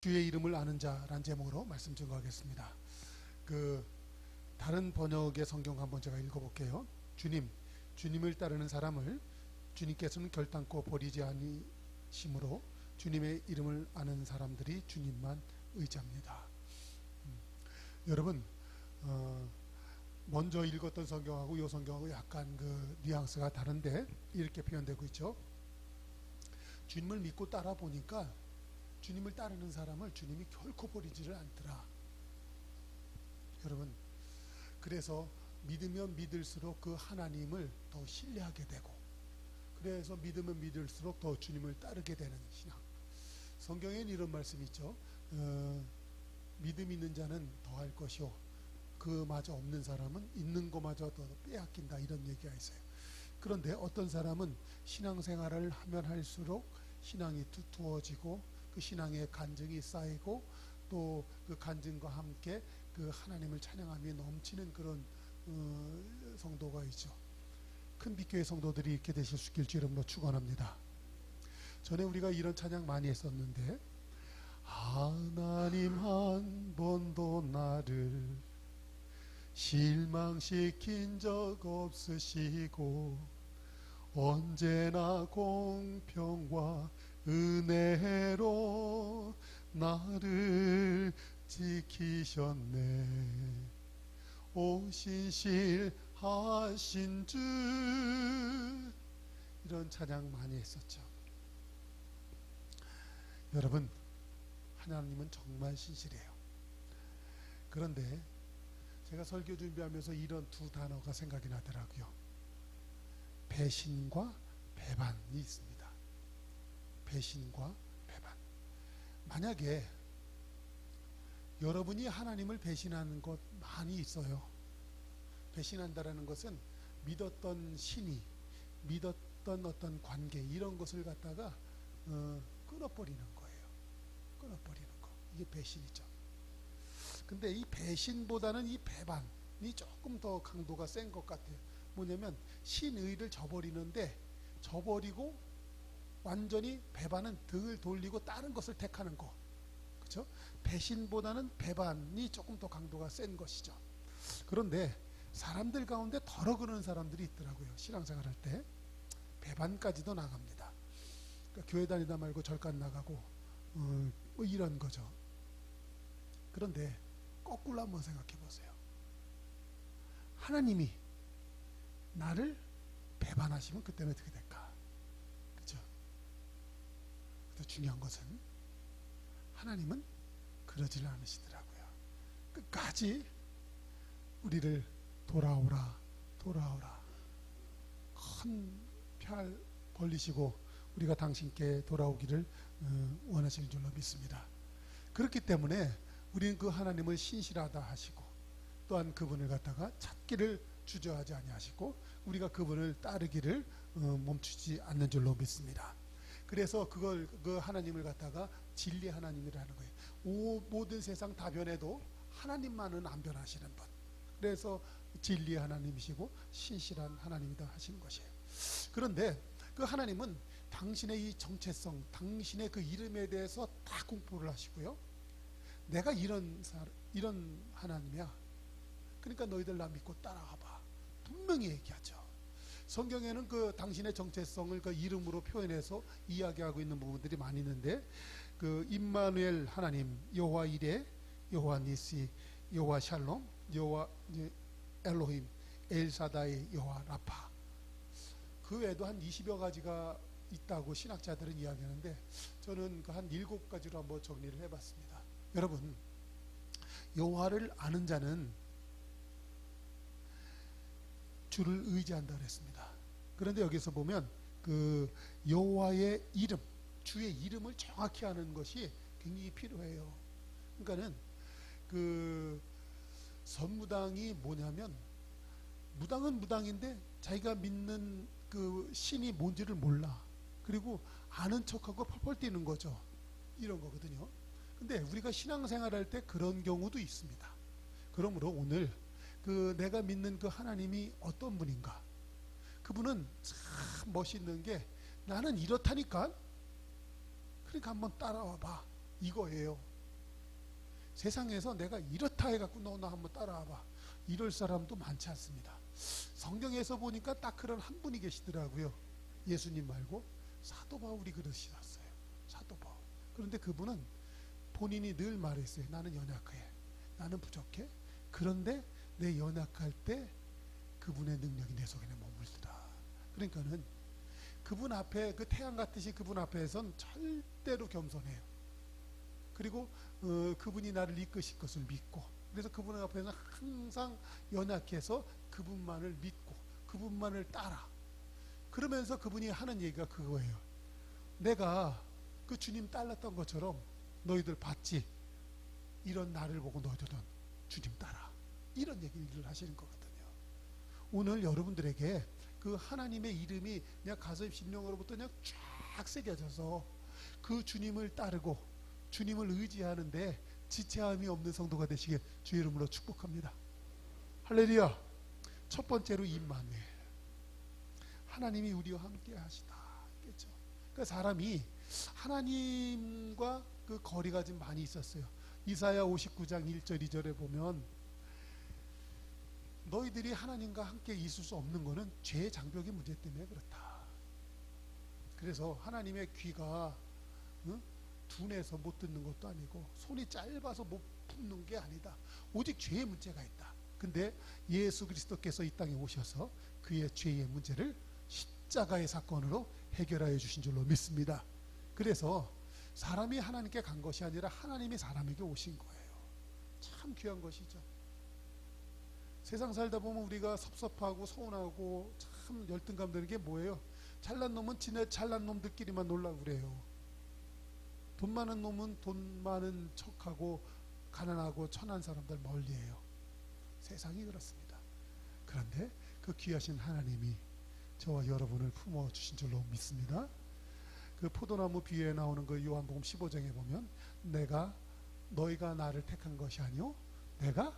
주의 이름을 아는 자란 제목으로 말씀 증거하겠습니다. 다른 번역의 성경 한번 제가 읽어볼게요. 주님을 따르는 사람을 주님께서는 결단코 버리지 않으심으로 주님의 이름을 아는 사람들이 주님만 의지합니다. 여러분, 먼저 읽었던 성경하고 이 성경하고 약간 뉘앙스가 다른데 이렇게 표현되고 있죠. 주님을 믿고 따라 보니까 주님을 따르는 사람을 주님이 결코 버리지를 않더라. 여러분, 그래서 믿으면 믿을수록 그 하나님을 더 신뢰하게 되고, 그래서 믿으면 믿을수록 더 주님을 따르게 되는 신앙. 성경에는 이런 말씀이 있죠. 믿음 있는 자는 더할 것이요 그마저 없는 사람은 있는 것마저 더 빼앗긴다, 이런 얘기가 있어요. 그런데 어떤 사람은 신앙생활을 하면 할수록 신앙이 두터워지고 그 신앙의 간증이 쌓이고 또 그 간증과 함께 그 하나님을 찬양함이 넘치는 그런 성도가 있죠. 큰 빛교회 성도들이 이렇게 되실 수 있길 주름으로 축원합니다. 전에 우리가 이런 찬양 많이 했었는데, 하나님 한 번도 나를 실망시킨 적 없으시고 언제나 공평과 은혜로 나를 지키셨네. 오 신실하신 주, 이런 찬양 많이 했었죠. 여러분, 하나님은 정말 신실해요. 그런데 제가 설교 준비하면서 이런 두 단어가 생각이 나더라고요. 배신과 배반이 있습니다. 배신과 배반. 만약에 여러분이 하나님을 배신하는 것 많이 있어요. 배신한다라는 것은 믿었던 신이, 믿었던 어떤 관계, 이런 것을 갖다가 끊어버리는 거예요. 끊어버리는 거. 이게 배신이죠. 근데 이 배신보다는 이 배반이 조금 더 강도가 센 것 같아요. 뭐냐면 신의를 저버리는데, 저버리고 완전히 배반은 등을 돌리고 다른 것을 택하는 거. 그렇죠? 배신보다는 배반이 조금 더 강도가 센 것이죠. 그런데 사람들 가운데 더러 그러는 사람들이 있더라고요. 신앙생활 할 때 배반까지도 나갑니다. 그러니까 교회 다니다 말고 절간 나가고 뭐 이런 거죠. 그런데 거꾸로 한번 생각해 보세요. 하나님이 나를 배반하시면 그때는 어떻게 될까? 그렇죠? 중요한 것은 하나님은 그러질 않으시더라고요. 끝까지 우리를 돌아오라 큰 별 벌리시고 우리가 당신께 돌아오기를 원하시는 줄로 믿습니다. 그렇기 때문에 우리는 그 하나님을 신실하다 하시고, 또한 그분을 갖다가 찾기를 주저하지 아니하시고 우리가 그분을 따르기를 멈추지 않는 줄로 믿습니다. 그래서 그 하나님을 갖다가 진리 하나님이라는 거예요. 모든 세상 다 변해도 하나님만은 안 변하시는 분. 그래서 진리 하나님이시고 신실한 하나님이다 하시는 것이에요. 그런데 그 하나님은 당신의 이 정체성, 당신의 그 이름에 대해서 다 공부를 하시고요. 내가 이런 하나님이야. 그러니까 너희들 나 믿고 따라와봐. 분명히 얘기하죠. 성경에는 그 당신의 정체성을 그 이름으로 표현해서 이야기하고 있는 부분들이 많이 있는데, 그 임마누엘 하나님, 여호와 이레, 여호와 니시, 여호와 샬롬, 여호와 엘로힘, 엘사다이, 여호와 라파. 그 외에도 한 20여 가지가 있다고 신학자들은 이야기하는데, 저는 그 한 7가지로 한번 정리를 해봤습니다. 여러분, 여호와를 아는 자는 주를 의지한다 그랬습니다. 그런데 여기서 보면 그 여호와의 이름, 주의 이름을 정확히 아는 것이 굉장히 필요해요. 그러니까는 그 선무당이 뭐냐면, 무당은 무당인데 자기가 믿는 그 신이 뭔지를 몰라. 그리고 아는 척하고 펄펄 뛰는 거죠. 이런 거거든요. 근데 우리가 신앙생활 할 때 그런 경우도 있습니다. 그러므로 오늘 내가 믿는 그 하나님이 어떤 분인가? 그분은 참 멋있는 게, 나는 이렇다니까? 그러니까 한번 따라와 봐. 이거예요. 세상에서 내가 이렇다 해갖고 너 한번 따라와봐. 이럴 사람도 많지 않습니다. 성경에서 보니까 딱 그런 한 분이 계시더라고요. 예수님 말고 사도 바울이 그러셨어요. 사도 바울. 그런데 그분은 본인이 늘 말했어요. 나는 연약해. 나는 부족해. 그런데 내 연약할 때 그분의 능력이 내 속에 머물더라. 그러니까는 그분 앞에, 그 태양 같으신 그분 앞에선 절대로 겸손해요. 그리고 그분이 나를 이끄실 것을 믿고, 그래서 그분 앞에서는 항상 연약해서 그분만을 믿고 그분만을 따라. 그러면서 그분이 하는 얘기가 그거예요. 내가 그 주님 따랐던 것처럼 너희들 봤지? 이런 나를 보고 너희들은 주님 따라. 이런 얘기를 하시는 거거든요. 오늘 여러분들에게 그 하나님의 이름이 그냥 가슴 심령으로부터 그냥 쫙 새겨져서 그 주님을 따르고 주님을 의지하는데 지체함이 없는 성도가 되시길 주의 이름으로 축복합니다. 할렐루야. 첫 번째로 임마누엘. 하나님이 우리와 함께 하시다. 그렇죠? 그러니까 사람이 하나님과 그 거리가 좀 많이 있었어요. 이사야 59장 1절 2절에 보면 너희들이 하나님과 함께 있을 수 없는 것은 죄의 장벽의 문제 때문에 그렇다. 그래서 하나님의 귀가 둔해서 못 듣는 것도 아니고 손이 짧아서 못 품는 게 아니다. 오직 죄의 문제가 있다. 근데 예수 그리스도께서 이 땅에 오셔서 그의 죄의 문제를 십자가의 사건으로 해결하여 주신 줄로 믿습니다. 그래서 사람이 하나님께 간 것이 아니라 하나님이 사람에게 오신 거예요. 참 귀한 것이죠. 세상 살다 보면 우리가 섭섭하고 서운하고 참 열등감 드는 게 뭐예요? 잘난 놈은 지네 잘난 놈들끼리만 놀라고 그래요. 돈 많은 놈은 돈 많은 척하고 가난하고 천한 사람들 멀리해요. 세상이 그렇습니다. 그런데 그 귀하신 하나님이 저와 여러분을 품어주신 줄로 믿습니다. 그 포도나무 비유에 나오는 그 요한복음 15장에 보면 내가 너희가 나를 택한 것이 아니요 내가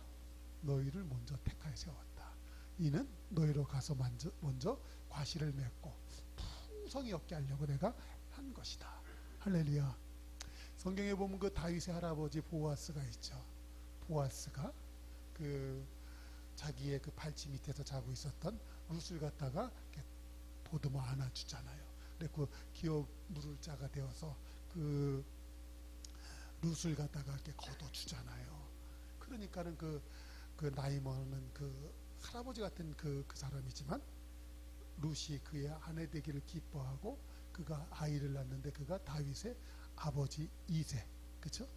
너희를 먼저 택하여 세웠다. 이는 너희로 가서 먼저 과실을 맺고 풍성히 얻게 하려고 내가 한 것이다. 할렐루야. 성경에 보면 그 다윗의 할아버지 보아스가 있죠. 보아스가 그 자기의 그 발치 밑에서 자고 있었던 룻을 갖다가 이렇게 보듬어 안아주잖아요. 그 기업 물을 자가 되어서 그 룻을 갖다가 이렇게 걷어주잖아요. 그러니까는 그 나이 먹는 그 할아버지 같은 그 사람이지만 룻이 그의 아내 되기를 기뻐하고 그가 아이를 낳는데 그가 다윗의 아버지 이세, 그렇죠?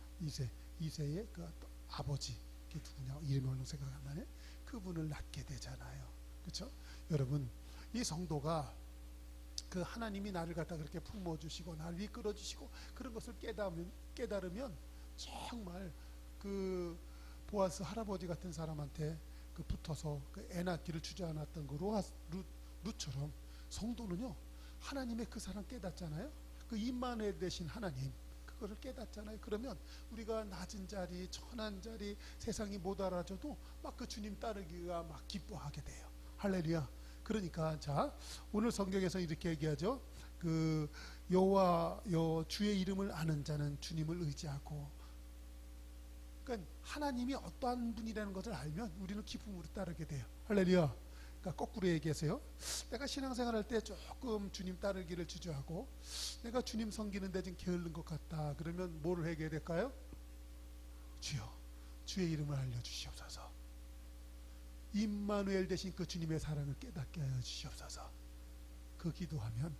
이세의 그 아버지, 그게 누구냐? 이름이 얼른 생각 안 나네. 그분을 낳게 되잖아요. 그렇죠? 여러분, 이 성도가 그 하나님이 나를 갖다 그렇게 품어주시고 나를 이끌어주시고 그런 것을 깨달으면 정말 그 보아스 할아버지 같은 사람한테 그 붙어서 그 애 낳기를 주저앉았던 그 룻처럼 성도는요 하나님의 그 사랑 깨닫잖아요. 그 임마누엘 되신 하나님 그거를 깨닫잖아요. 그러면 우리가 낮은 자리, 천한 자리, 세상이 못 알아줘도 막 그 주님 따르기가 막 기뻐하게 돼요. 할렐루야. 그러니까 자 오늘 성경에서 이렇게 얘기하죠. 그 여호와 주의 이름을 아는 자는 주님을 의지하고. 그러니까 하나님이 어떠한 분이라는 것을 알면 우리는 기쁨으로 따르게 돼요. 할렐루야. 그러니까 거꾸로 얘기해서요. 내가 신앙생활할 때 조금 주님 따르기를 주저하고 내가 주님 섬기는데 좀 게으른 것 같다. 그러면 뭐를 해야 될까요? 주여 주의 이름을 알려주시옵소서. 임마누엘 되신 그 주님의 사랑을 깨닫게 하여 주시옵소서. 그 기도하면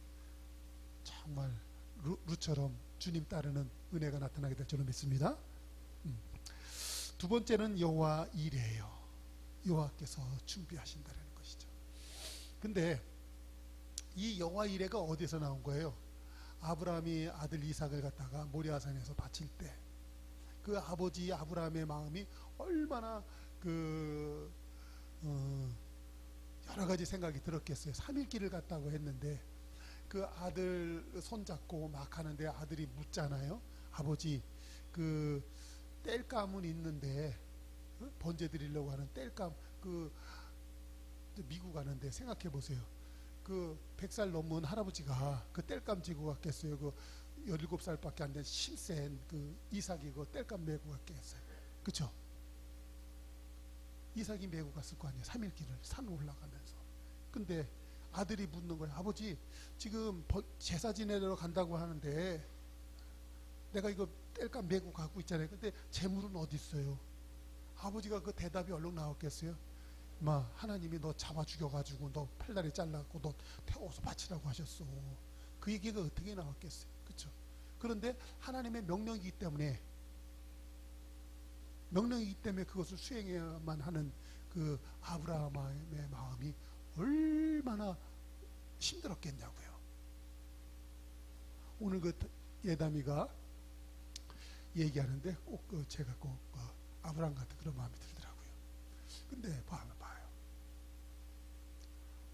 정말 룻처럼 주님 따르는 은혜가 나타나게 될 줄로 믿습니다. 두 번째는 여호와 이레예요. 여호와께서 준비하신다는 것이죠. 근데 이 여호와 이레가 어디서 나온 거예요? 아브라함이 아들 이삭을 갖다가 모리아산에서 바칠 때 그 아버지 아브라함의 마음이 얼마나 여러 가지 생각이 들었겠어요. 3일 길을 갔다고 했는데 그 아들 손잡고 막 하는데 아들이 묻잖아요. 아버지 그 땔감은 있는데 번제 드리려고 하는 땔감 그 미국 가는데 생각해 보세요. 그 100살 넘은 할아버지가 그 땔감 지고 갔겠어요. 그 17살밖에 안 된 심센 그 이삭이 그 땔감 메고 갔겠어요. 그쵸? 이삭이 메고 갔을 거 아니에요. 3일 길을 산 올라가면서. 근데 아들이 묻는 거예요. 아버지, 지금 제사 지내러 간다고 하는데 내가 이거 땔감 메고 가고 있잖아요. 근데 재물은 어디 있어요? 아버지가 그 대답이 얼른 나왔겠어요? 마, 하나님이 너 잡아 죽여가지고 너 팔다리 잘라고 너 태워서 바치라고 하셨어. 그 얘기가 어떻게 나왔겠어요? 그렇죠? 그런데 하나님의 명령이기 때문에 그것을 수행해야만 하는 그 아브라함의 마음이 얼마나 힘들었겠냐고요. 오늘 그 예담이가 얘기하는데 꼭 제가 꼭 아브라함 같은 그런 마음이 들더라고요. 근데 봐요.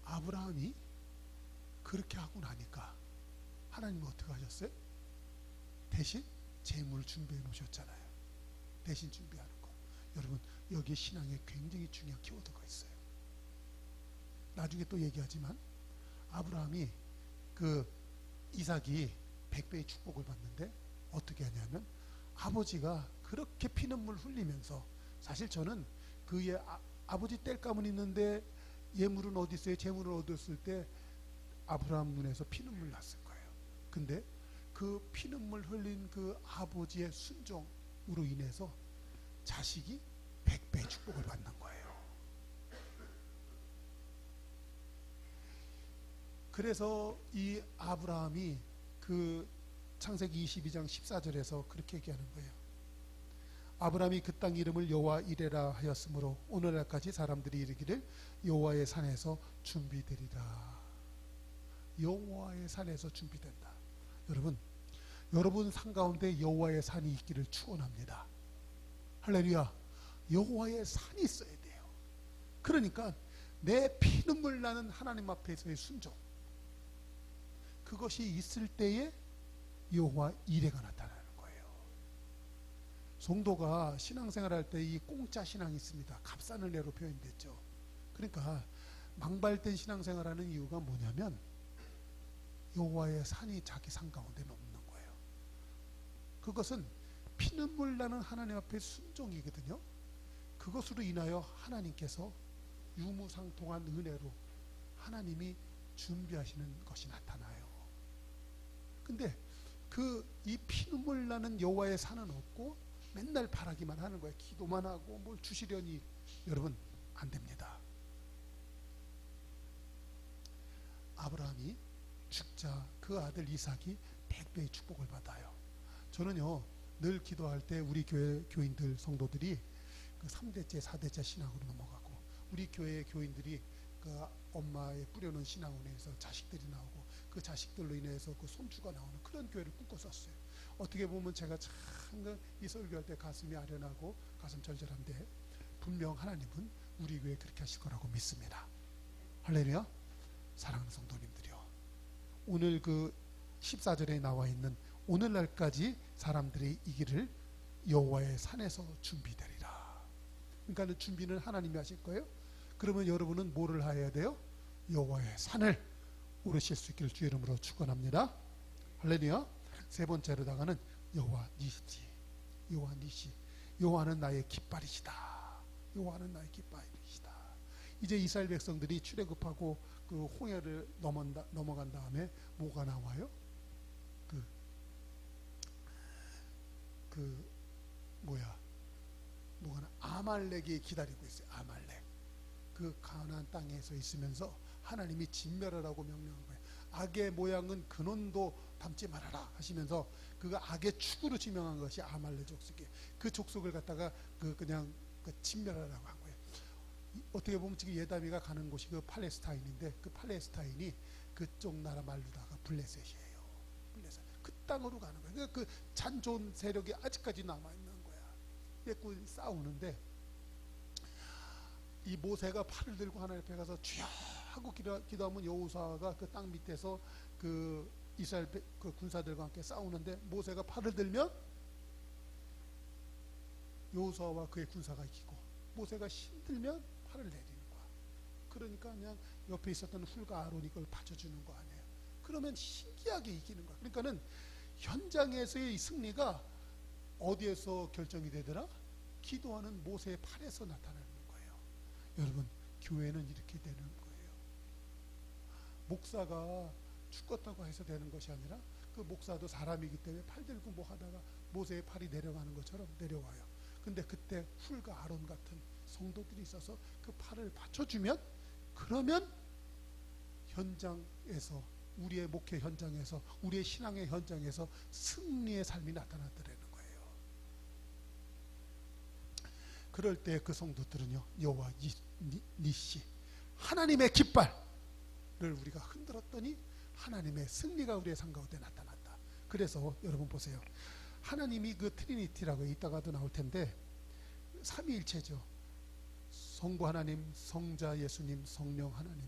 아브라함이 그렇게 하고 나니까 하나님은 어떻게 하셨어요? 대신 재물을 준비해 놓으셨잖아요. 대신 준비하는 거. 여러분, 여기에 신앙에 굉장히 중요한 키워드가 있어요. 나중에 또 얘기하지만 아브라함이 그 이삭이 100배의 축복을 받는데 어떻게 하냐면 아버지가 그렇게 피눈물 흘리면서, 사실 저는 그의 아버지 땔감은 있는데 예물은 어디 있어요? 재물을 얻었을 때 아브라함 눈에서 피눈물 났을 거예요. 근데 그 피눈물 흘린 그 아버지의 순종으로 인해서 자식이 100배의 축복을 받는 거예요. 그래서 이 아브라함이 그 창세기 22장 14절에서 그렇게 얘기하는 거예요. 아브라함이 그 땅 이름을 여호와 이레라 하였으므로 오늘날까지 사람들이 이르기를 여호와의 산에서 준비되리라. 여호와의 산에서 준비된다. 여러분 산 가운데 여호와의 산이 있기를 축원합니다. 할렐루야. 여호와의 산이 있어야 돼요. 그러니까 내 피눈물 나는 하나님 앞에서의 순종, 그것이 있을 때에 여호와 이레가 나타나는 거예요. 성도가 신앙생활 할 때 이 공짜 신앙이 있습니다. 값싼 은혜로 표현됐죠. 그러니까 망발된 신앙생활하는 이유가 뭐냐면 여호와의 산이 자기 산 가운데 없는 거예요. 그것은 피눈물 나는 하나님 앞에 순종이거든요. 그것으로 인하여 하나님께서 유무상통한 은혜로 하나님이 준비하시는 것이 나타나요. 근데 이 피눈물 나는 여호와의 산은 없고 맨날 바라기만 하는 거예요. 기도만 하고 뭘 주시려니. 여러분, 안 됩니다. 아브라함이 죽자 그 아들 이삭이 100배의 축복을 받아요. 저는요, 늘 기도할 때 우리 교회 교인들 성도들이 그 3대째 4대째 신앙으로 넘어가고, 우리 교회 교인들이 그 엄마의 뿌려놓은 신앙으로 인해서 자식들이 나오고, 그 자식들로 인해서 그 손주가 나오는 그런 교회를 꿈꿨었어요. 어떻게 보면 제가 참 이 설교할 때 가슴이 아련하고 가슴 절절한데, 분명 하나님은 우리 교회 그렇게 하실 거라고 믿습니다. 할렐루야. 사랑하는 성도님들이요, 오늘 그 14절에 나와 있는 오늘날까지 사람들이 이 길을 여호와의 산에서 준비되리라. 그러니까 준비는 하나님이 하실 거예요. 그러면 여러분은 뭐를 해야 돼요? 여호와의 산을 오르실 수 있기를 주의 이름으로 축원합니다. 할렐루야. 세 번째로다가는 여호와 니시. 여호와 니시. 여호와는 나의 깃발이시다. 여호와는 나의 깃발이시다. 이제 이스라엘 백성들이 출애굽하고 그 홍해를 넘어간 다음에 뭐가 나와요? 뭐가 아말렉이 기다리고 있어요. 아말렉. 그 가나안 땅에서 있으면서 하나님이 진멸하라고 명령한 거예요. 악의 모양은 근원도 담지 말아라 하시면서 그 악의 축으로 지명한 것이 아말렉 족속이에요. 그 족속을 갖다가 그냥 진멸하라고 한 거예요. 어떻게 보면 지금 예담이가 가는 곳이 그 팔레스타인인데, 그 팔레스타인이 그쪽 나라 말로다가 블레셋이에요. 블레셋. 그 땅으로 가는 거예요. 그러니까 그 잔존 세력이 아직까지 남아 있는 거야. 그 싸우는데 이 모세가 팔을 들고 하나님 앞에 가서 주여 하고 기도하면 여호수아가 그 땅 밑에서 그 이스라엘 그 군사들과 함께 싸우는데, 모세가 팔을 들면 여호수아와 그의 군사가 이기고, 모세가 힘들면 팔을 내리는 거야. 그러니까 그냥 옆에 있었던 훌과 아론이 그걸 받쳐주는 거 아니에요. 그러면 신기하게 이기는 거야. 그러니까는 현장에서의 이 승리가 어디에서 결정이 되더라? 기도하는 모세의 팔에서 나타나는 거예요. 여러분, 교회는 이렇게 되는 거예요. 목사가 죽었다고 해서 되는 것이 아니라 그 목사도 사람이기 때문에 팔 들고 뭐 하다가 모세의 팔이 내려가는 것처럼 내려와요. 근데 그때 훌과 아론 같은 성도들이 있어서 그 팔을 받쳐주면, 그러면 현장에서, 우리의 목회 현장에서, 우리의 신앙의 현장에서 승리의 삶이 나타나더라는 거예요. 그럴 때 그 성도들은요, 여호와 니시, 하나님의 깃발을 우리가 흔들었더니 하나님의 승리가 우리의 삶 가운데 나타났다. 그래서 여러분 보세요. 하나님이 그 트리니티라고 이따가도 나올 텐데 삼위일체죠. 성부 하나님, 성자 예수님, 성령 하나님.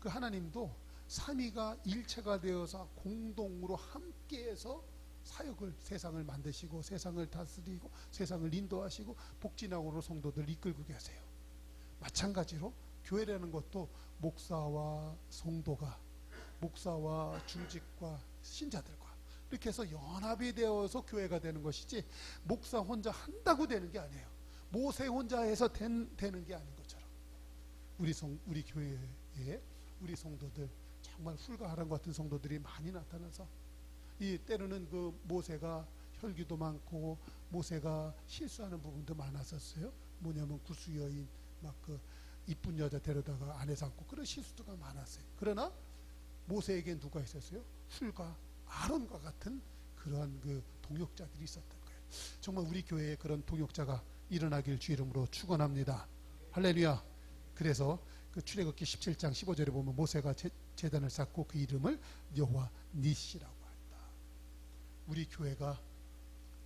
그 하나님도 삼위가 일체가 되어서 공동으로 함께해서 사역을, 세상을 만드시고 세상을 다스리고 세상을 인도하시고 복진학으로 성도들 이끌고 계세요. 마찬가지로 교회라는 것도 목사와 성도가, 목사와 중직과 신자들과 이렇게 해서 연합이 되어서 교회가 되는 것이지, 목사 혼자 한다고 되는 게 아니에요. 모세 혼자 해서 되는 게 아닌 것처럼 우리 교회에 우리 성도들, 정말 훌과 아론 같은 성도들이 많이 나타나서, 이 때로는 그 모세가 혈기도 많고 모세가 실수하는 부분도 많았었어요. 뭐냐면 구수 여인 막 그 이쁜 여자 데려다가 아내 삼고 그런 실수가 많았어요. 그러나 모세에겐 누가 있었어요? 훌과 아론과 같은 그러한 그 동역자들이 있었던 거예요. 정말 우리 교회에 그런 동역자가 일어나길 주 이름으로 축원합니다. 할렐루야. 그래서 그 출애굽기 17장 15절에 보면 모세가 제단을 쌓고 그 이름을 여호와 니시라고 한다. 우리 교회가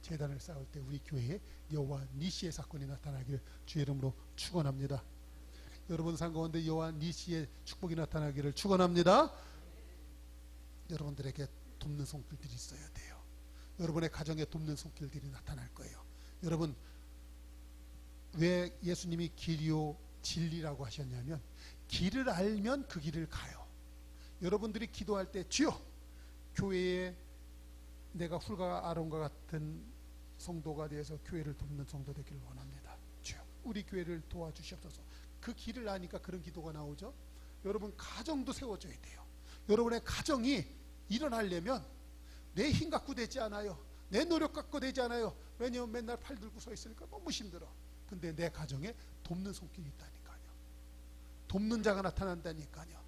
제단을 쌓을 때 우리 교회에 여호와 니시의 사건이 나타나기를 주 이름으로 축원합니다. 여러분 삶 가운데 여호와 니시의 축복이 나타나기를 축원합니다. 여러분들에게 돕는 손길들이 있어야 돼요. 여러분의 가정에 돕는 손길들이 나타날 거예요. 여러분, 왜 예수님이 길이요 진리라고 하셨냐면, 길을 알면 그 길을 가요. 여러분들이 기도할 때 주여, 교회에 내가 훌과 아론과 같은 성도가 되어서 교회를 돕는 성도 되기를 원합니다. 주여, 우리 교회를 도와주시옵소서. 그 길을 아니까 그런 기도가 나오죠. 여러분, 가정도 세워줘야 돼요. 여러분의 가정이 일어나려면 내 힘 갖고 되지 않아요. 내 노력 갖고 되지 않아요. 왜냐하면 맨날 팔 들고 서 있으니까 너무 힘들어. 근데 내 가정에 돕는 손길이 있다니까요. 돕는 자가 나타난다니까요.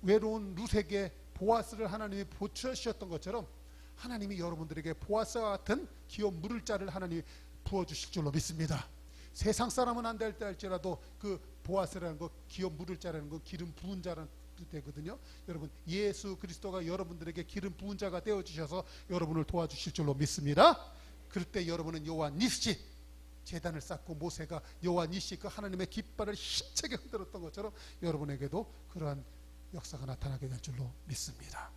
외로운 룻에게 보아스를 하나님이 보초하셨던 것처럼 하나님이 여러분들에게 보아스와 같은 기업 물을 자를 하나님이 부어주실 줄로 믿습니다. 세상 사람은 안 될 때 할지라도 그 보아스라는 거, 기업 물을 자라는 거, 기름 부은 자라는 되거든요. 여러분, 예수 그리스도가 여러분들에게 기름 부은 자가 되어 주셔서 여러분을 도와주실 줄로 믿습니다. 그럴 때 여러분은 여호와 니시, 제단을 쌓고 모세가 여호와 니시 그 하나님의 깃발을 힘차게 흔들었던 것처럼 여러분에게도 그러한 역사가 나타나게 될 줄로 믿습니다.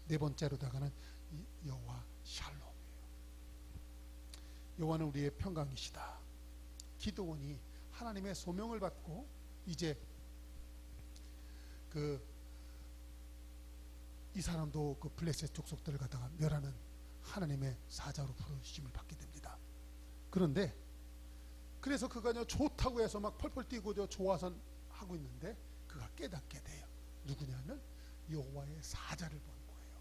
네 번째로다가는 여호와 샬롬이에요. 여호와는 우리의 평강이시다. 기드온이 하나님의 소명을 받고 이제 이 사람도 그 블레셋 족속들을 갖다가 멸하는 하나님의 사자로 부르심을 받게 됩니다. 그런데 그래서 그가 좋다고 해서 막 펄펄 뛰고 좋아서 하고 있는데 그가 깨닫게 돼요. 누구냐면 여호와의 사자를 본 거예요.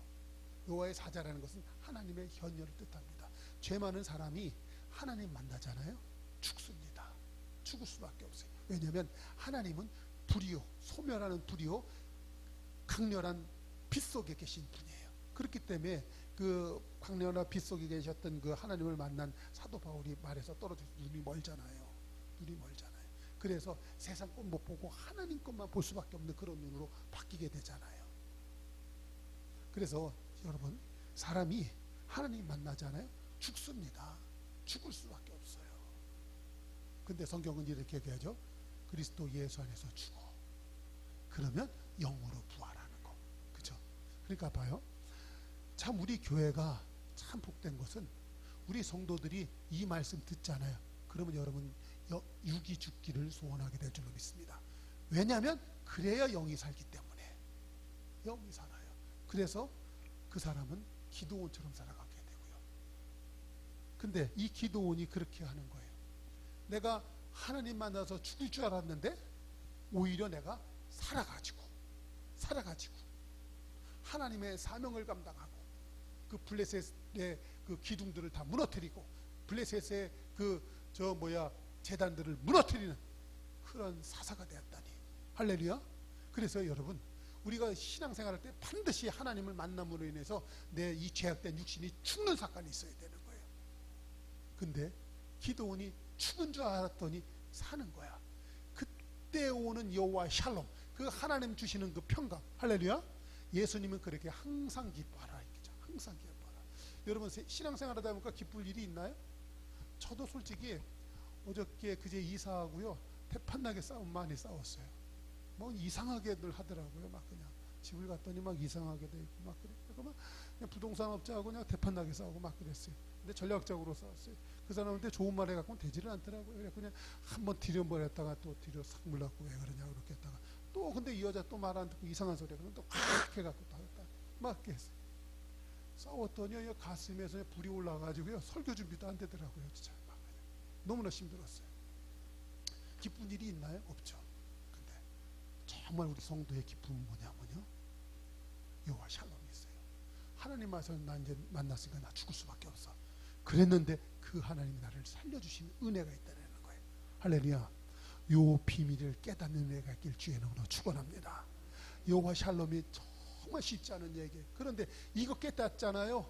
여호와의 사자라는 것은 하나님의 현녀를 뜻합니다. 죄 많은 사람이 하나님 만나잖아요. 죽습니다. 죽을 수밖에 없어요. 왜냐하면 하나님은 불이요, 소멸하는 불이요, 강렬한 빛 속에 계신 분이에요. 그렇기 때문에 그 강렬한 빛 속에 계셨던 그 하나님을 만난 사도 바울이 말해서 떨어져서 눈이 멀잖아요. 눈이 멀잖아요. 그래서 세상 것 못 보고 하나님 것만 볼 수밖에 없는 그런 눈으로 바뀌게 되잖아요. 그래서 여러분, 사람이 하나님 만나잖아요. 죽습니다. 죽을 수밖에 없어요. 근데 성경은 이렇게 얘기하죠. 그리스도 예수 안에서 죽어. 그러면 영으로 부활하는 거. 그죠? 그러니까 봐요. 참 우리 교회가 참 복된 것은 우리 성도들이 이 말씀 듣잖아요. 그러면 여러분 육이 죽기를 소원하게 될 줄로 믿습니다. 왜냐하면 그래야 영이 살기 때문에. 영이 살아요. 그래서 그 사람은 기드온처럼 살아가게 되고요. 근데 이 기도원이 그렇게 하는 거예요. 내가 하나님 만나서 죽을 줄 알았는데 오히려 내가 살아가지고 하나님의 사명을 감당하고 그 블레셋의 그 기둥들을 다 무너뜨리고 블레셋의 그 재단들을 무너뜨리는 그런 사사가 되었다니. 할렐루야. 그래서 여러분, 우리가 신앙생활할 때 반드시 하나님을 만남으로 인해서 내 이 죄악된 육신이 죽는 사건이 있어야 되는 거예요. 근데 기도원이 죽은 줄 알았더니 사는 거야. 그때 오는 여호와 샬롬, 그 하나님 주시는 그 평강. 할렐루야. 예수님은 그렇게 항상 기뻐하라. 항상 기뻐하라. 여러분, 신앙생활하다 보니까 기쁠 일이 있나요? 저도 솔직히 어저께 그제 이사하고요, 대판나게 싸움 많이 싸웠어요. 뭐 이상하게들 하더라고요. 막 그냥 집을 갔더니 막 이상하게 돼 있고 막 그래. 그러면 그냥 부동산 업자하고 그냥 대판나게 싸우고 막 그랬어요. 근데 전략적으로 싸웠어요. 그 사람한테 좋은 말 해갖고는 되지를 않더라고요. 그래 그냥 한번 들여버렸다가 또 뒤로 싹 물렀고 왜 그러냐고 그렇게 했다가 또 근데 이 여자 또 말 안 듣고 이상한 소리 하면 또 확 해갖고 또 하겠다. 막 이렇게 했어요. 싸웠더니 가슴에서 불이 올라가지고요, 설교 준비도 안 되더라고요. 진짜 막 너무나 힘들었어요. 기쁜 일이 있나요? 없죠. 근데 정말 우리 성도의 기쁨은 뭐냐면요, 여호와 샬롬이 있어요. 하나님 말씀 나 이제 만났으니까 나 죽을 수밖에 없어. 그랬는데 그 하나님이 나를 살려주신 은혜가 있다는 거예요. 할렐루야. 요 비밀을 깨닫는 은혜가 있길 주의 이름으로 축원합니다. 여호와 샬롬이 정말 쉽지 않은 얘기예요. 그런데 이거 깨닫잖아요.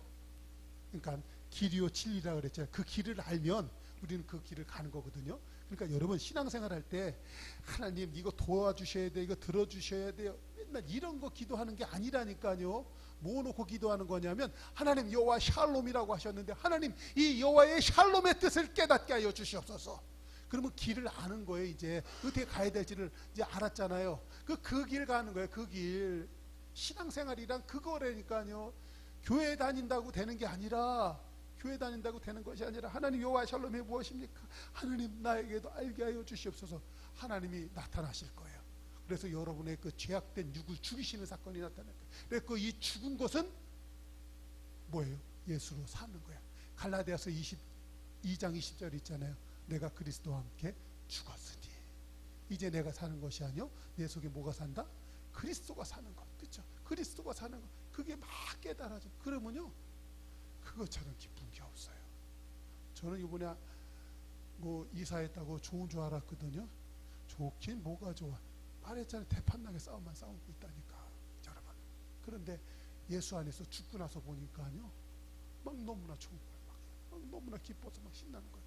그러니까 길이요 진리라 그랬잖아요. 그 길을 알면 우리는 그 길을 가는 거거든요. 그러니까 여러분, 신앙생활 할 때 하나님 이거 도와주셔야 돼, 이거 들어주셔야 돼요, 맨날 이런 거 기도하는 게 아니라니까요. 뭐 놓고 기도하는 거냐면, 하나님 여호와 샬롬이라고 하셨는데 하나님 이 여호와의 샬롬의 뜻을 깨닫게 하여 주시옵소서. 그러면 길을 아는 거예요. 이제 어떻게 가야 될지를 이제 알았잖아요. 그 길 가는 거예요. 그 길. 신앙생활이란 그거라니까요. 교회 다닌다고 되는 게 아니라, 교회 다닌다고 되는 것이 아니라 하나님 여호와 샬롬이 무엇입니까? 하나님 나에게도 알게 하여 주시옵소서. 하나님이 나타나실 거예요. 그래서 여러분의 그 죄악된 육을 죽이시는 사건이 나타날 거예요. 그래서 그 이 죽은 것은 뭐예요? 예수로 사는 거예요. 갈라디아서 22장 20절 있잖아요. 내가 그리스도와 함께 죽었으니 이제 내가 사는 것이 아니요 내 속에 뭐가 산다? 그리스도가 사는 것. 그렇죠? 그리스도가 사는 것. 그게 막 깨달아져. 그러면요, 그것처럼 기쁜 게 없어요. 저는 이번에 뭐 이사했다고 좋은 줄 알았거든요. 좋긴 뭐가 좋아. 말했잖아요. 대판나게 싸움만 싸우고 있다니까, 여러분. 그런데 예수 안에서 죽고 나서 보니까요, 막 너무나 좋은 거예요. 막 너무나 기뻐서 막 신나는 거예요.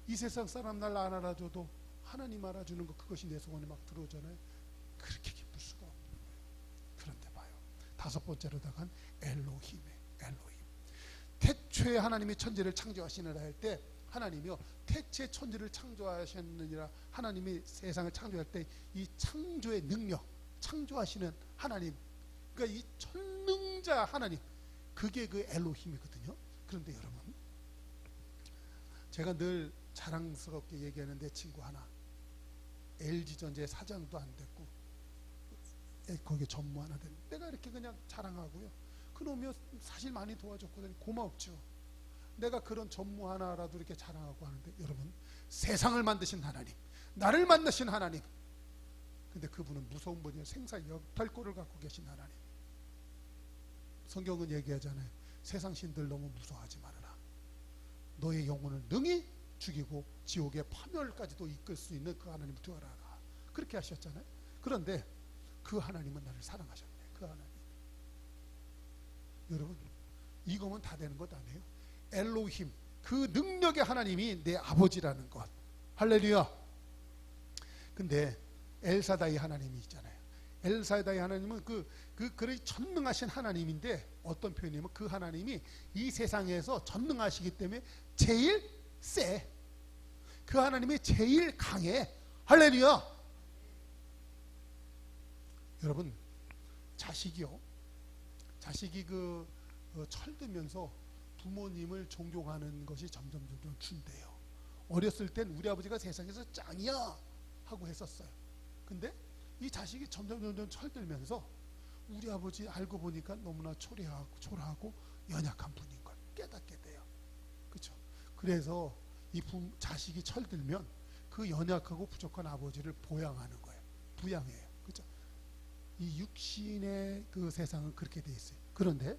이 세상 사람 날 안 알아줘도 하나님 알아주는 거, 그것이 내 소원에 막 들어오잖아요. 그렇게 기쁠 수가 없는 거예요. 그런데 봐요, 다섯 번째로다간 엘로힘. 태초에 하나님이 천지를 창조하시느라 할 때, 하나님이요 태초에 천지를 창조하셨느니라. 하나님이 세상을 창조할 때 이 창조의 능력, 창조하시는 하나님, 그러니까 이 전능자 하나님, 그게 그 엘로힘이거든요. 그런데 여러분, 제가 늘 자랑스럽게 얘기하는 내 친구 하나, LG전자의 사장도 안 됐고 거기에 전무 하나 됐는데, 내가 이렇게 그냥 자랑하고요, 그놈이 사실 많이 도와줬거든요. 고맙죠. 내가 그런 전무 하나라도 이렇게 자랑하고 하는데, 여러분, 세상을 만드신 하나님, 나를 만드신 하나님, 근데 그분은 무서운 분이에요. 생사 역탈골을 갖고 계신 하나님. 성경은 얘기하잖아요. 세상 신들 너무 무서워하지 말아라. 너의 영혼을 능히 죽이고 지옥의 파멸까지도 이끌 수 있는 그 하나님을 두어라라. 그렇게 하셨잖아요. 그런데 그 하나님은 나를 사랑하셨네. 그 하나님. 여러분, 이거면 다 되는 것 아니에요? 엘로힘, 그 능력의 하나님이 내 아버지라는 것. 할렐루야. 근데 엘사다이 하나님이 있잖아요. 엘사다이 하나님은 그 전능하신 하나님인데, 어떤 표현이냐면 그 하나님이 이 세상에서 전능하시기 때문에 제일 세. 그 하나님이 제일 강해. 할렐루야. 여러분, 자식이 철들면서 부모님을 존경하는 것이 점점 준대요. 어렸을 땐 우리 아버지가 세상에서 짱이야 하고 했었어요. 근데 이 자식이 점점 철들면서 우리 아버지 알고 보니까 너무나 초라하고 연약한 분인 걸 깨닫게 돼요. 그렇죠? 그래서 이 자식이 철들면 그 연약하고 부족한 아버지를 보양하는 거예요. 부양해요. 그죠? 이 육신의 그 세상은 그렇게 돼 있어요. 그런데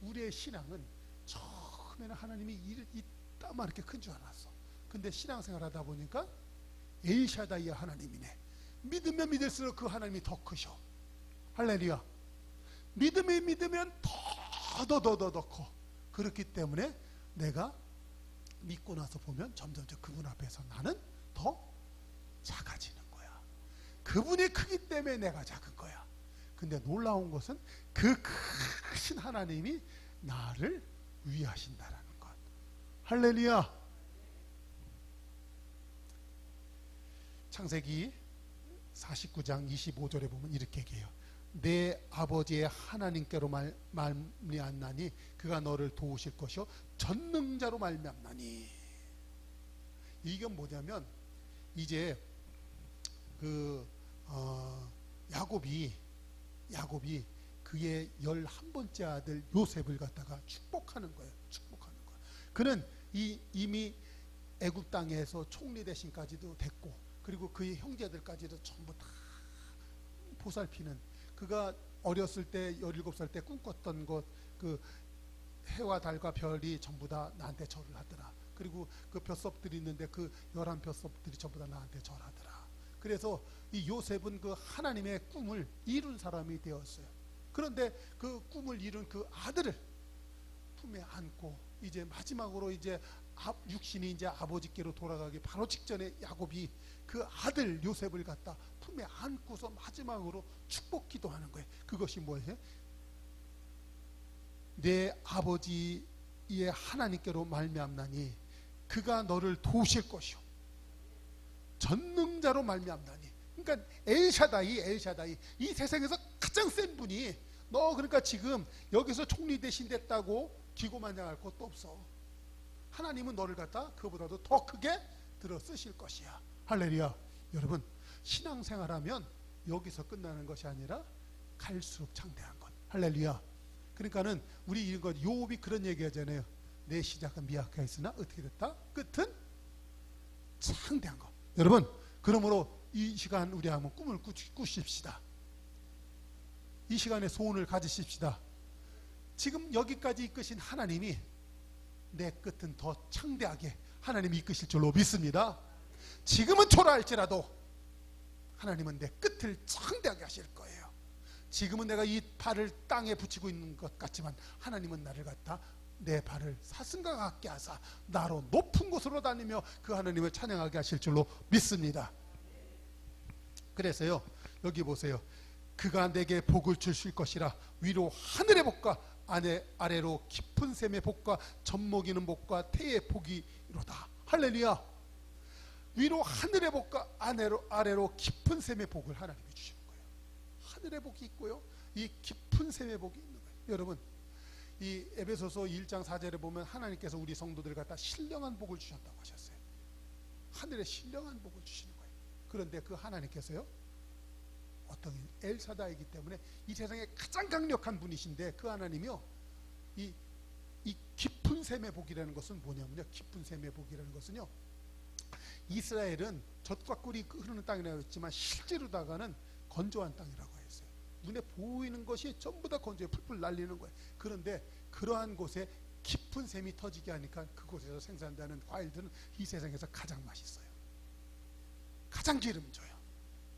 우리의 신앙은 처음에는 하나님이 이따만하게 큰 줄 알았어. 근데 신앙생활 하다 보니까 엘샤다이의 하나님이네. 믿으면 믿을수록 그 하나님이 더 크셔. 할렐루야. 믿으면 더 커. 그렇기 때문에 내가 믿고 나서 보면 점점 그분 앞에서 나는 더 작아지는 거야. 그분이 크기 때문에 내가 작은 거야. 근데 놀라운 것은 그 크신 하나님이 나를 위하신다라는 것. 할렐루야. 창세기 49장 25절에 보면 이렇게 얘기해요. 내 아버지의 하나님께로 말미암나니 그가 너를 도우실 것이요 전능자로 말미암나니. 이게 뭐냐면 이제 그 야곱이 그의 11번째 아들 요셉을 갖다가 축복하는 거예요. 축복하는 거예요. 그는 이미 애굽 땅에서 총리 대신까지도 됐고, 그리고 그의 형제들까지도 전부 다 보살피는, 그가 어렸을 때 17살 때 꿈꿨던 것, 그 해와 달과 별이 전부 다 나한테 절을 하더라. 그리고 그 벼섭들이 있는데 그 11벼섭들이 전부 다 나한테 절하더라. 그래서 이 요셉은 그 하나님의 꿈을 이룬 사람이 되었어요. 그런데 그 꿈을 이룬 그 아들을 품에 안고 이제 마지막으로 이제 육신이 이제 아버지께로 돌아가기 바로 직전에 야곱이 그 아들 요셉을 갖다 품에 안고서 마지막으로 축복 기도하는 거예요. 그것이 뭐예요? 내 아버지의 하나님께로 말미암나니 그가 너를 도우실 것이요 전능자로 말미암나니. 그러니까 엘샤다이 이 세상에서 가장 센 분이, 너 그러니까 지금 여기서 총리 대신 됐다고 기고만장할 것도 없어. 하나님은 너를 갖다 그보다도 더 크게 들어 쓰실 것이야. 할렐루야. 여러분, 신앙생활하면 여기서 끝나는 것이 아니라 갈수록 창대한 것. 할렐루야. 그러니까는 우리 이런 것, 요업이 그런 얘기 하잖아요. 내 시작은 미약하였으나 어떻게 됐다? 끝은 창대한 것. 여러분, 그러므로 이 시간 우리 한번 꿈을 꾸십시다. 이 시간에 소원을 가지십시다. 지금 여기까지 이끄신 하나님이 내 끝은 더 창대하게 하나님이 이끄실 줄로 믿습니다. 지금은 초라할지라도 하나님은 내 끝을 창대하게 하실 거예요. 지금은 내가 이 발을 땅에 붙이고 있는 것 같지만 하나님은 나를 갖다 내 발을 사슴과 같게 하사 나로 높은 곳으로 다니며 그 하나님을 찬양하게 하실 줄로 믿습니다. 그래서요, 여기 보세요. 그가 내게 복을 주실 것이라. 위로 하늘의 복과 아래로 깊은 샘의 복과 젖먹이는 복과 태의 복이로다. 할렐루야. 위로 하늘의 복과 아래로 깊은 샘의 복을 하나님이 주시는 거예요. 하늘의 복이 있고요, 이 깊은 샘의 복이 있는 거예요. 여러분, 이 에베소서 1장 4절에 보면 하나님께서 우리 성도들 갖다 신령한 복을 주셨다고 하셨어요. 하늘에 신령한 복을 주시는 거예요. 그런데 그 하나님께서요, 어떤 엘사다이기 때문에 이 세상에 가장 강력한 분이신데 그 하나님이요, 이 깊은 샘의 복이라는 것은 뭐냐면요, 깊은 샘의 복이라는 것은요, 이스라엘은 젖과 꿀이 흐르는 땅이라고 했지만 실제로다가는 건조한 땅이라고 했어요. 눈에 보이는 것이 전부 다 건조해 풀풀 날리는 거예요. 그런데 그러한 곳에 깊은 샘이 터지게 하니까 그곳에서 생산되는 과일들은 이 세상에서 가장 맛있어요. 가장 기름져요.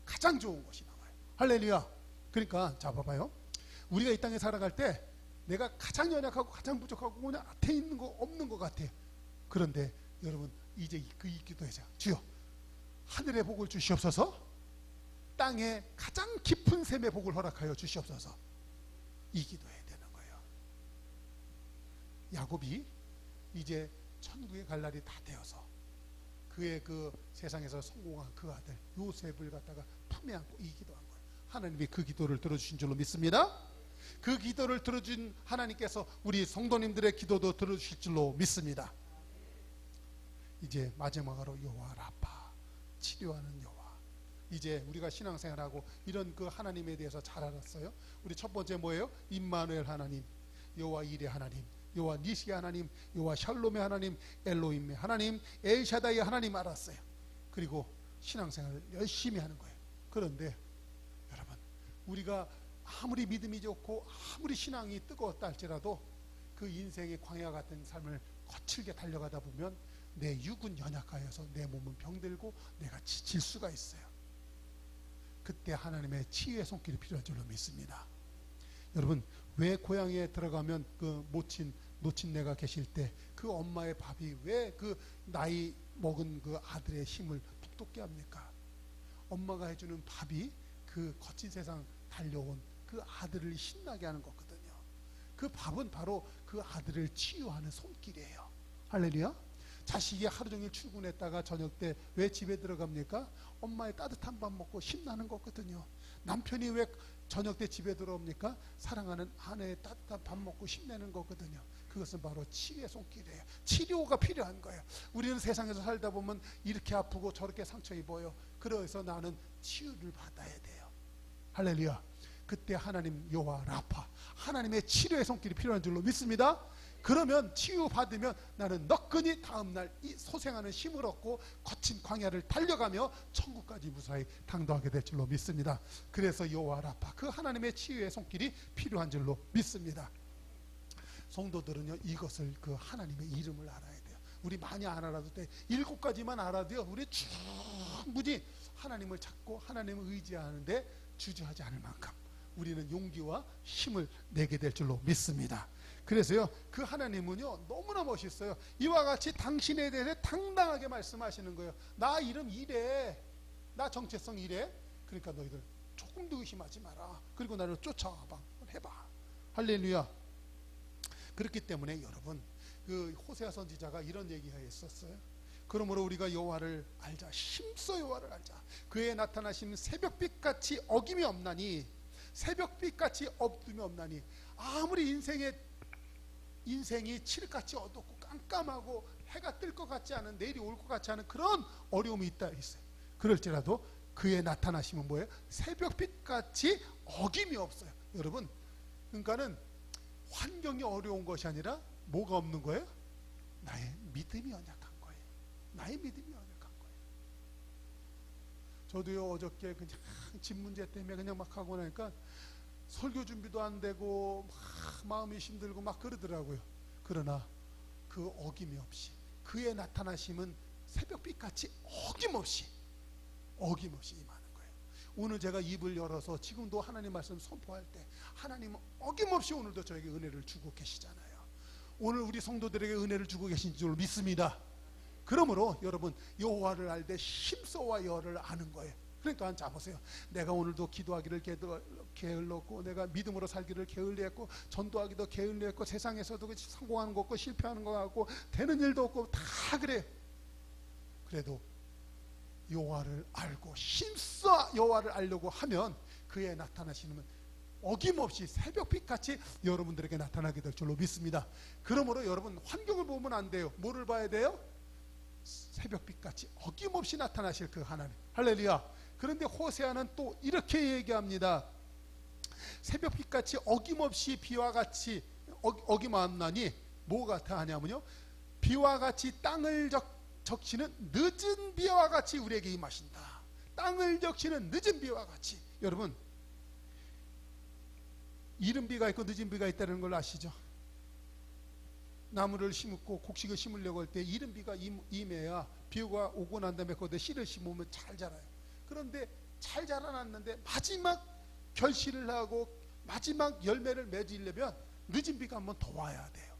가장 좋은 것이 나와요. 할렐루야. 그러니까 자 봐봐요. 우리가 이 땅에 살아갈 때 내가 가장 연약하고 가장 부족하고 그냥 앞에 있는 거 없는 것 같아요. 그런데 여러분, 이제 그 기도하자. 주여, 하늘의 복을 주시옵소서. 땅에 가장 깊은 샘의 복을 허락하여 주시옵소서. 이 기도해야 되는 거예요. 야곱이 이제 천국에 갈 날이 다 되어서 그의 그 세상에서 성공한 그 아들 요셉을 갖다가 품에 안고 이 기도한 거예요. 하나님이 그 기도를 들어주신 줄로 믿습니다. 그 기도를 들어준 하나님께서 우리 성도님들의 기도도 들어주실 줄로 믿습니다. 이제 마지막으로 여호와 라파, 치료하는 여호와. 이제 우리가 신앙생활하고 이런 그 하나님에 대해서 잘 알았어요. 우리 첫 번째 뭐예요? 임마누엘 하나님, 여호와 일의 하나님. 여호와 니시의 하나님, 여호와 샬롬의 하나님, 엘로힘의 하나님, 엘샤다이의 하나님 알았어요. 그리고 신앙생활을 열심히 하는 거예요. 그런데 여러분, 우리가 아무리 믿음이 좋고 아무리 신앙이 뜨거웠다 할지라도 그 인생의 광야 같은 삶을 거칠게 달려가다 보면 내 육은 연약하여서 내 몸은 병들고 내가 지칠 수가 있어요. 그때 하나님의 치유의 손길이 필요한 줄로 믿습니다. 여러분, 왜 고향에 들어가면 그 노친네가 계실 때 그 엄마의 밥이 왜 그 나이 먹은 그 아들의 힘을 북돋게 합니까? 엄마가 해주는 밥이 그 거친 세상 달려온 그 아들을 신나게 하는 거거든요. 그 밥은 바로 그 아들을 치유하는 손길이에요. 할렐루야. 자식이 하루 종일 출근했다가 저녁 때 왜 집에 들어갑니까? 엄마의 따뜻한 밥 먹고 힘나는 거거든요. 남편이 왜 저녁 때 집에 들어옵니까? 사랑하는 아내의 따뜻한 밥 먹고 힘내는 거거든요. 그것은 바로 치유의 손길이에요. 치료가 필요한 거예요. 우리는 세상에서 살다 보면 이렇게 아프고 저렇게 상처 입어요. 그래서 나는 치유를 받아야 돼요. 할렐루야. 그때 하나님 여호와 라파, 하나님의 치료의 손길이 필요한 줄로 믿습니다. 그러면 치유받으면 나는 너끈히 다음날 이 소생하는 힘을 얻고 거친 광야를 달려가며 천국까지 무사히 당도하게 될 줄로 믿습니다. 그래서 여호와 라파, 그 하나님의 치유의 손길이 필요한 줄로 믿습니다. 성도들은요, 이것을 그 하나님의 이름을 알아야 돼요. 우리 많이 안 알아도 돼. 7가지만 알아도요, 우리 충분히 하나님을 찾고 하나님을 의지하는데 주저하지 않을 만큼 우리는 용기와 힘을 내게 될 줄로 믿습니다. 그래서요, 그 하나님은요 너무나 멋있어요. 이와 같이 당신에 대해서 당당하게 말씀하시는 거예요. 나 이름 이래, 나 정체성 이래. 그러니까 너희들 조금도 의심하지 마라. 그리고 나를 쫓아와봐, 해봐. 할렐루야. 그렇기 때문에 여러분, 그 호세아 선지자가 이런 얘기했었어요. 그러므로 우리가 여호와를 알자, 힘써 여호와를 알자. 그의 나타나시는 새벽빛같이 어김이 없나니, 새벽빛같이 어둠이 없나니. 아무리 인생이 칠흑같이 어둡고 깜깜하고 해가 뜰 것 같지 않은, 내일이 올 것 같지 않은 그런 어려움이 있다 있어요. 그럴지라도 그의 나타나심은 뭐예요? 새벽빛같이 어김이 없어요. 여러분, 그러니까는 환경이 어려운 것이 아니라 뭐가 없는 거예요? 나의 믿음이 연약한 거예요. 나의 믿음이 연약한 거예요. 저도요, 어저께 그냥 집 문제 때문에 그냥 막 하고 나니까 설교 준비도 안 되고 막 마음이 힘들고 막 그러더라고요. 그러나 그 어김이 없이, 그의 나타나심은 새벽빛같이 어김없이 임하는 거예요. 오늘 제가 입을 열어서 지금도 하나님 말씀 선포할 때 하나님은 어김없이 오늘도 저에게 은혜를 주고 계시잖아요. 오늘 우리 성도들에게 은혜를 주고 계신 줄 믿습니다. 그러므로 여러분, 여호와를 알 때 힘써와 여호와를 아는 거예요. 그러니까 자 보세요. 내가 오늘도 기도하기를 게을렀고, 내가 믿음으로 살기를 게을리했고, 전도하기도 게을리했고, 세상에서도 성공하는 거 없고 실패하는 거 같고 되는 일도 없고 다 그래요. 그래도 여호와를 알고 힘써 여호와를 알려고 하면 그의 나타나시는 어김없이 새벽빛같이 여러분들에게 나타나게 될 줄로 믿습니다. 그러므로 여러분, 환경을 보면 안 돼요. 뭐를 봐야 돼요? 새벽빛같이 어김없이 나타나실 그 하나님. 할렐루야. 그런데 호세아는 또 이렇게 얘기합니다. 새벽빛같이 어김없이 비와 같이 어김없나니 뭐 같아 하냐면요, 비와 같이 땅을 적시는 늦은 비와 같이 우리에게 임하신다. 땅을 적시는 늦은 비와 같이. 여러분, 이른 비가 있고 늦은 비가 있다는 걸 아시죠? 나무를 심고 곡식을 심으려고 할 때 이른 비가 임해야 비가 오고 난 다음에 거기에 씨를 심으면 잘 자라요. 그런데 잘 자라났는데 마지막 결실을 하고 마지막 열매를 맺으려면 늦은 비가 한번 더 와야 돼요.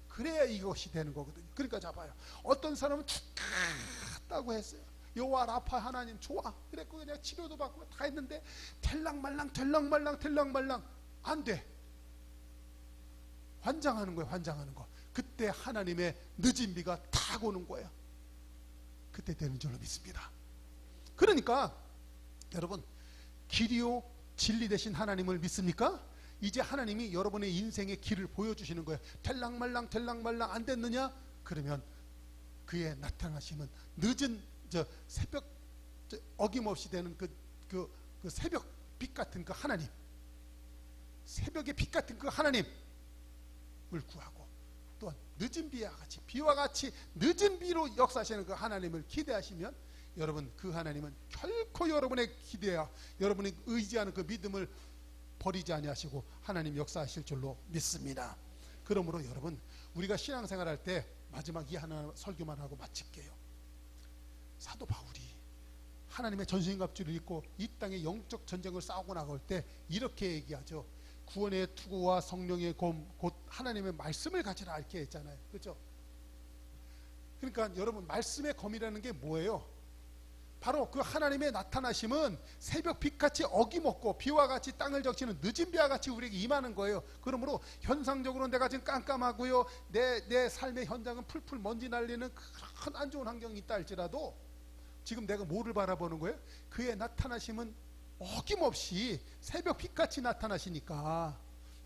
그래야 이것이 되는 거거든요. 그러니까 잡아요. 어떤 사람은 축하다고 했어요. 여호와 라파 하나님 좋아. 그랬고 그냥 치료도 받고 다 했는데 들락말랑 안 돼. 환장하는 거예요. 환장하는 거. 그때 하나님의 늦은 비가 탁 오는 거예요. 그때 되는 줄로 믿습니다. 그러니까 여러분, 길이요 진리 되신 하나님을 믿습니까? 이제 하나님이 여러분의 인생의 길을 보여주시는 거예요. 들락말랑 안 됐느냐? 그러면 그의 나타나심은 늦은 새벽 어김없이 되는 그 새벽 빛 같은 그 하나님, 새벽의 빛 같은 그 하나님을 구하고 늦은 비와 같이 늦은 비로 역사하시는 그 하나님을 기대하시면 여러분 그 하나님은 결코 여러분의 기대야 여러분이 의지하는 그 믿음을 버리지 아니하시고 하나님 역사하실 줄로 믿습니다. 그러므로 여러분 우리가 신앙생활할 때 마지막 이 하나 설교만 하고 마칠게요. 사도 바울이 하나님의 전신갑주를 입고 이 땅에 영적 전쟁을 싸우고 나갈 때 이렇게 얘기하죠. 구원의 투구와 성령의 검 곧 하나님의 말씀을 가지라 이렇게 했잖아요. 그렇죠? 그러니까 여러분 말씀의 검이라는 게 뭐예요? 바로 그 하나님의 나타나심은 새벽 빛같이 어김없고 비와 같이 땅을 적시는 늦은 비와 같이 우리에게 임하는 거예요. 그러므로 현상적으로 내가 지금 깜깜하고요 내 삶의 현장은 풀풀 먼지 날리는 큰 안 좋은 환경이 있다 할지라도 지금 내가 뭐를 바라보는 거예요? 그의 나타나심은 어김없이 새벽 빛같이 나타나시니까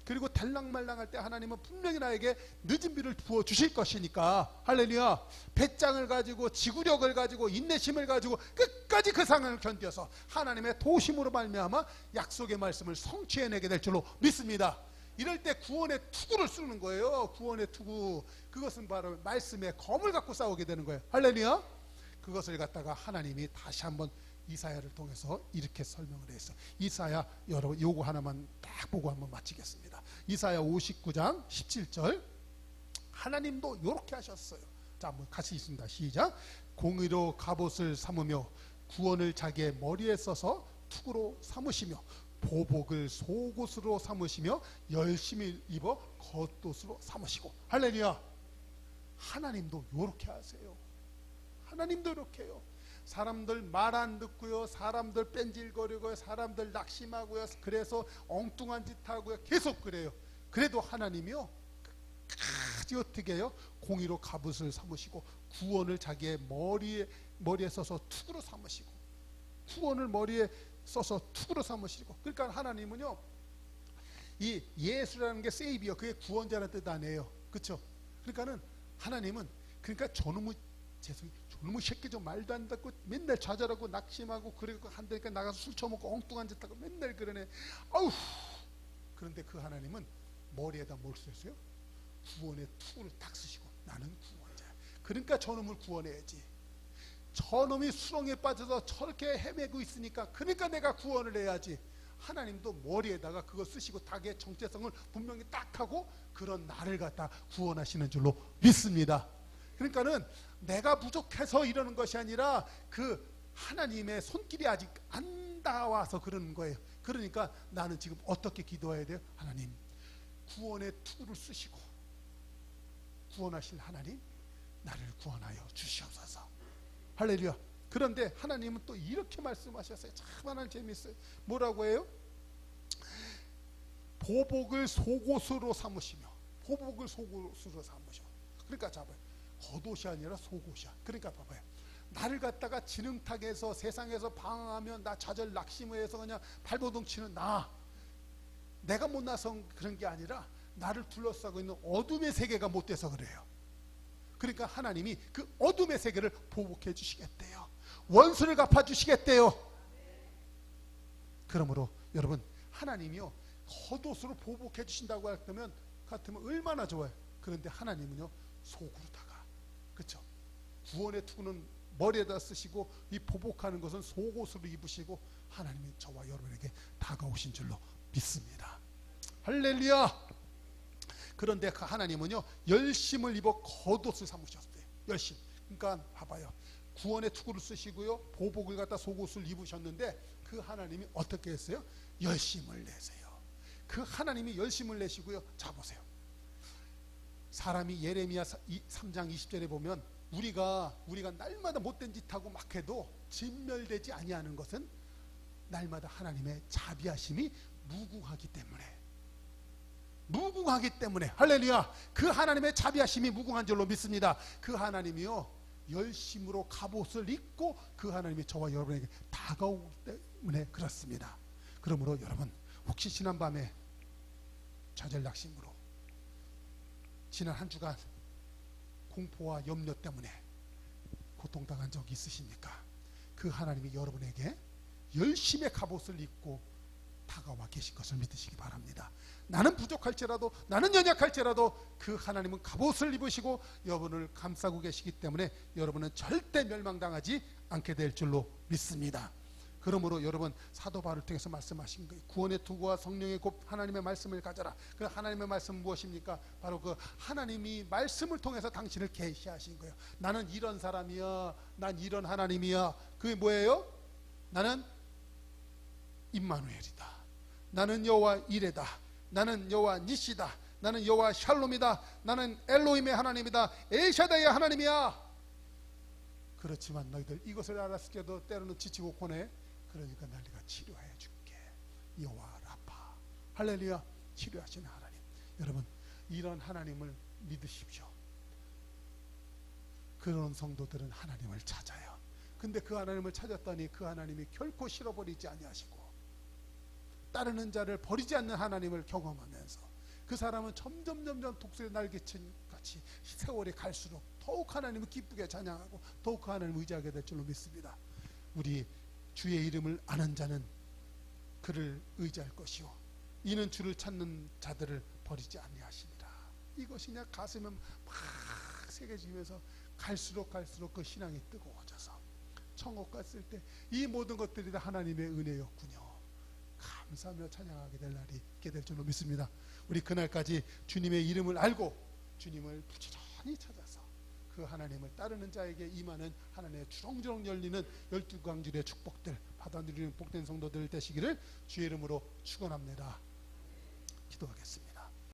그리고 달랑말랑할 때 하나님은 분명히 나에게 늦은 비를 부어주실 것이니까 할렐루야 배짱을 가지고 지구력을 가지고 인내심을 가지고 끝까지 그 상황을 견뎌서 하나님의 도심으로 말미암아 약속의 말씀을 성취해내게 될 줄로 믿습니다. 이럴 때 구원의 투구를 쓰는 거예요. 구원의 투구 그것은 바로 말씀의 검을 갖고 싸우게 되는 거예요. 할렐루야 그것을 갖다가 하나님이 다시 한번 이사야를 통해서 이렇게 설명을 했어. 이사야 여러분 요거 하나만 딱 보고 한번 마치겠습니다. 이사야 59장 17절 하나님도 요렇게 하셨어요. 자 한번 같이 있습니다. 시작. 공의로 갑옷을 삼으며 구원을 자기의 머리에 써서 투구로 삼으시며 보복을 속옷으로 삼으시며 열심히 입어 겉옷으로 삼으시고 할렐루야 하나님도 요렇게 하세요. 하나님도 이렇게 해요. 사람들 말 안 듣고요 사람들 뺀질거리고요 사람들 낙심하고요 그래서 엉뚱한 짓 하고요 계속 그래요. 그래도 하나님이요 끝까지 어떻게 해요? 공의로 갑옷을 삼으시고 구원을 자기의 머리에 써서 투구로 삼으시고 구원을 머리에 써서 투구로 삼으시고 그러니까 하나님은요 이 예수라는 게 세이비어 그게 구원자라는 뜻 아니에요. 그렇죠? 그러니까는 하나님은 그러니까 저놈의 저놈의 새끼 좀 말도 안 듣고 맨날 좌절하고 낙심하고 그리고 한다니까 나가서 술 처먹고 엉뚱한 짓 하고 맨날 그러네. 아우 그런데 그 하나님은 머리에다 뭘 쓰셨어요? 구원의 투구를 딱 쓰시고 나는 구원자야. 그러니까 저놈을 구원해야지. 저놈이 수렁에 빠져서 저렇게 헤매고 있으니까 그러니까 내가 구원을 해야지. 하나님도 머리에다가 그거 쓰시고 닭의 정체성을 분명히 딱 하고 그런 나를 갖다 구원하시는 줄로 믿습니다. 그러니까는 내가 부족해서 이러는 것이 아니라 그 하나님의 손길이 아직 안 닿아와서 그러는 거예요. 그러니까 나는 지금 어떻게 기도해야 돼요? 하나님 구원의 투구를 쓰시고 구원하실 하나님 나를 구원하여 주시옵소서. 할렐루야. 그런데 하나님은 또 이렇게 말씀하셨어요. 참 하나님 재미있어요. 뭐라고 해요? 보복을 속옷으로 삼으시며 보복을 속옷으로 삼으셔. 그러니까 잡아요. 겉옷이 아니라 속옷이야. 그러니까 봐봐요. 나를 갖다가 지능탁에서 세상에서 방황하면 나 좌절 낙심해서 그냥 발버둥 치는 내가 못나서 그런 게 아니라 나를 둘러싸고 있는 어둠의 세계가 못 돼서 그래요. 그러니까 하나님이 그 어둠의 세계를 보복해 주시겠대요. 원수를 갚아 주시겠대요. 그러므로 여러분 하나님이요 겉옷으로 보복해 주신다고 같으면 얼마나 좋아요. 그런데 하나님은요 속으로다가 그렇죠. 구원의 투구는 머리에다 쓰시고 이 보복하는 것은 속옷으로 입으시고 하나님이 저와 여러분에게 다가오신 줄로 믿습니다. 할렐루야. 그런데 그 하나님은요 열심을 입어 겉옷을 삼으셨대요. 열심. 그러니까 봐봐요. 구원의 투구를 쓰시고요 보복을 갖다 속옷을 입으셨는데 그 하나님이 어떻게 했어요? 열심을 내세요. 그 하나님이 열심을 내시고요. 자 보세요. 사람이 예레미야 3장 20절에 보면 우리가 날마다 못된 짓 하고 막 해도 진멸되지 아니하는 것은 날마다 하나님의 자비하심이 무궁하기 때문에 할렐루야. 그 하나님의 자비하심이 무궁한 줄로 믿습니다. 그 하나님이요 열심으로 갑옷을 입고 그 하나님이 저와 여러분에게 다가오기 때문에 그렇습니다. 그러므로 여러분 혹시 지난밤에 좌절 낙심으로 지난 한 주간 공포와 염려 때문에 고통당한 적이 있으십니까? 그 하나님이 여러분에게 열심의 갑옷을 입고 다가와 계신 것을 믿으시기 바랍니다. 나는 부족할지라도, 나는 연약할지라도 그 하나님은 갑옷을 입으시고 여러분을 감싸고 계시기 때문에 여러분은 절대 멸망당하지 않게 될 줄로 믿습니다. 그러므로 여러분, 사도 바울을 통해서 말씀하신 거예요. 구원의 투구와 성령의 곧 하나님의 말씀을 가져라. 그 하나님의 말씀은 무엇입니까? 바로 그 하나님이 말씀을 통해서 당신을 계시하신 거예요. 나는 이런 사람이야, 난 이런 하나님이야. 그게 뭐예요? 나는 임마누엘이다. 나는 여호와 이레다. 나는 여호와 니시다. 나는 여호와 샬롬이다. 나는 엘로힘의 하나님이다. 엘샤다의 하나님이야. 그렇지만 너희들 이것을 알았을 때도 때로는 지치고 고뇌. 그러니까 내가 치료해 줄게. 여호와 라파. 할렐루야. 치료하시는 하나님. 여러분, 이런 하나님을 믿으십시오. 그런 성도들은 하나님을 찾아요. 근데 그 하나님을 찾았더니 그 하나님이 결코 싫어버리지 아니하시고 따르는 자를 버리지 않는 하나님을 경험하면서 그 사람은 점점 독수리 날개친 같이 세월이 갈수록 더욱 하나님을 기쁘게 찬양하고 더욱 그 하나님을 의지하게 될 줄로 믿습니다. 우리 주의 이름을 아는 자는 그를 의지할 것이요 이는 주를 찾는 자들을 버리지 아니하시니라. 이것이 그냥 가슴에 막 새겨지면서 갈수록 그 신앙이 뜨거워져서 천국 갔을 때 이 모든 것들이 다 하나님의 은혜였군요. 감사하며 찬양하게 될 날이 있게 될 줄로 믿습니다. 우리 그날까지 주님의 이름을 알고 주님을 부지런히 찾아서 그 하나님을 따르는 자에게 임하는 하나님의 주렁주렁 열리는 12광줄의 축복들 받아 누리는 복된 성도들 되시기를 주의 이름으로 축원합니다. 기도하겠습니다.